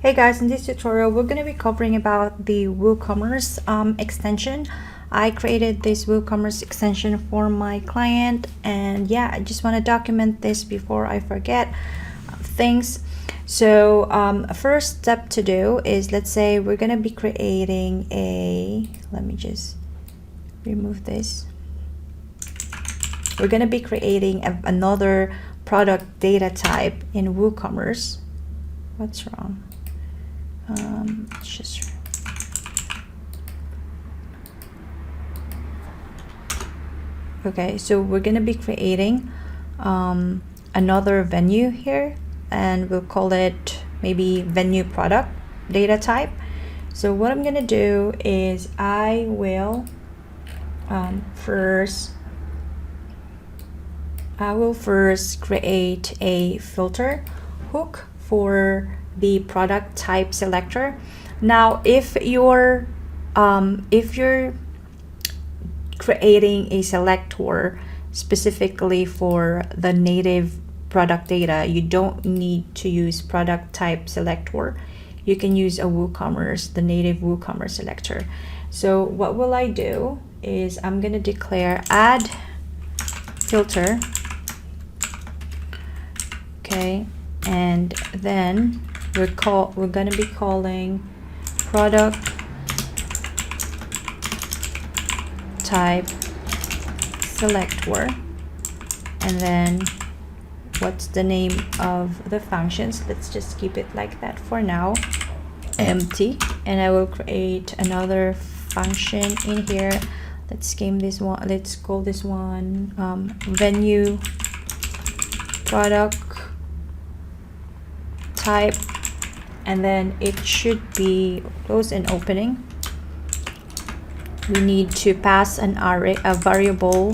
Hey guys, in this tutorial we're going to be covering about the WooCommerce extension. I created this WooCommerce extension for my client, and yeah, I just want to document this before I forget things. So first step to do is, let's say we're going to be creating a, let me just remove this. We're going to be creating another product data type in WooCommerce. What's wrong? It's just okay, so we're gonna be creating another venue here, and we'll call it maybe venue product data type. So what I'm gonna do is I will first create a filter hook for the product type selector. Now if you're creating a selector specifically for the native product data, you don't need to use product type selector. You can use a WooCommerce, the native WooCommerce selector. So what will I do is I'm going to declare add filter, okay, and then we're going to be calling product type selector, and then what's the name of the functions? Let's just keep it like that for now, empty, and I will create another function in here. Let's call this one venue product type, and then it should be close and opening. We need to pass an array, a variable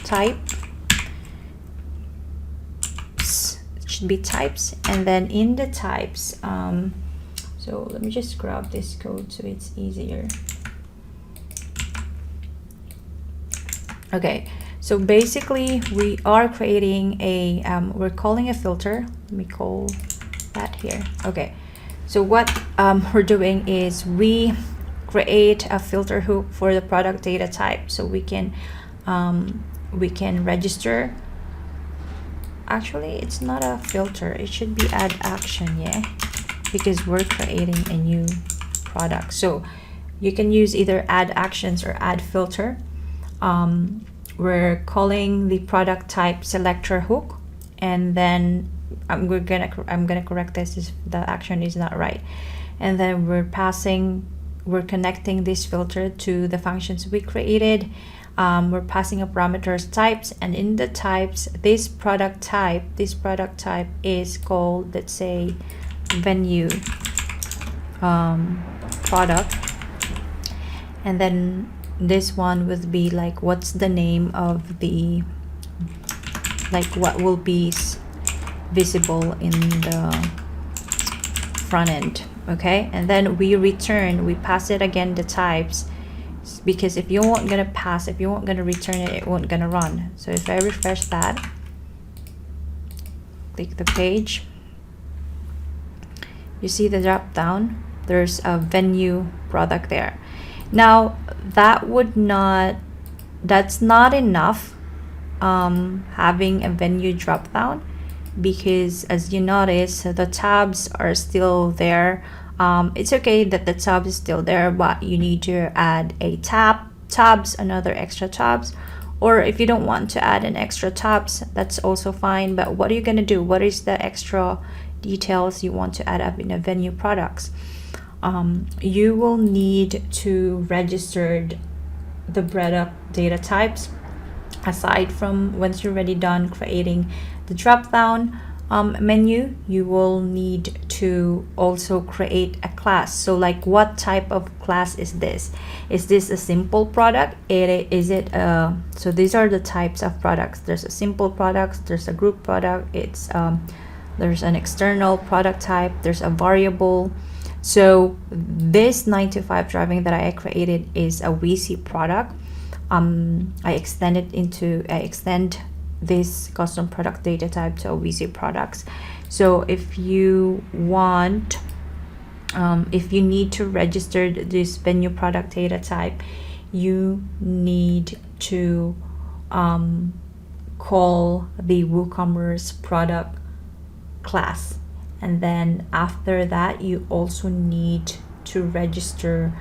type. It should be types, and then in the types, so let me just grab this code so it's easier. Okay, so basically we are creating a we're calling a filter. Let me call that here. Okay, so what we're doing is we create a filter hook for the product data type, so we can register. Actually, it's not a filter, it should be add action, yeah, because we're creating a new product. So you can use either add actions or add filter. We're calling the product type selector hook, and then I'm gonna correct this if the action is not right, and then we're connecting this filter to the functions we created. We're passing a parameters types, and in the types, this product type is called, let's say, venue product, and then this one would be like, what's the name of the, like, what will be visible in the front end. Okay, and then we pass it again the types, because if you weren't gonna return it, it won't gonna run. So if I refresh that, click the page, you see the drop down, there's a venue product there. Now that's not enough having a venue drop down, because as you notice, the tabs are still there. It's okay that the tab is still there, but you need to add a tabs, another extra tabs, or if you don't want to add an extra tabs, that's also fine. But what are you going to do? What is the extra details you want to add up in a venue products? You will need to register the product data types. Aside from, once you're already done creating the drop down menu, you will need to also create a class. So like, what type of class is this? Is this a simple product? So these are the types of products. There's a simple product, there's a group product, there's an external product type, there's a variable. So this 9-to-5 driving that I created is a WC product. I extend this custom product data type to WC products. So if you want if you need to register this venue product data type, you need to call the WooCommerce product class, and then after that you also need to register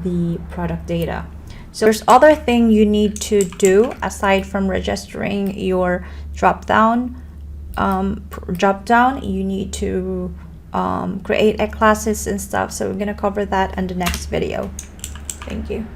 the product data. So there's other thing you need to do aside from registering your Dropdown. You need to create a classes and stuff, so we're going to cover that in the next video. Thank you.